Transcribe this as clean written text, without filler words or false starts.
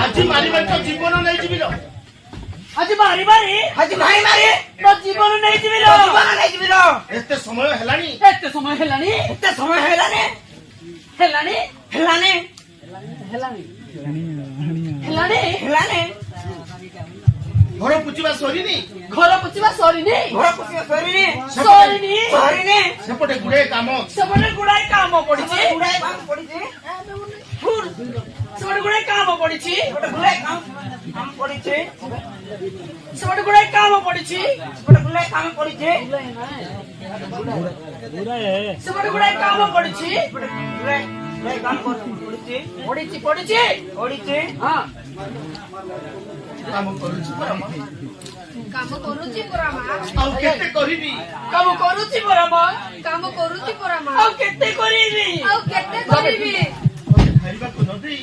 ଆଜି ମାରି ମାରି ତ ଜୀବନ ନେଇଯିବି ଲୋ। ଆଜି ମାରି ମାରି ମୋ ଜୀବନ ନେଇଯିବି ଲୋ। ଏତେ ସମୟ ହେଲାଣି ଏତେ ସମୟ ହେଲାଣି ଘର ପୁଚିବା ସରିନି ସେପଟେ ଗୁଡାଏ କାମ ଗୁଡାଏ କାମ ପଡିଛି କାମ କରୁଛି ପରା ମା। କାମ କରୁଛି ପରା ମା। ଆଉ କେତେ କରିବି କାମ କରୁଛି ପରା ମା। କାମ କରୁଛି ପରା ମା। ଆଉ କେତେ କରିବି ଆଉ କେତେ କରିବି ଖାଇବାକୁ ନ ଦେଇ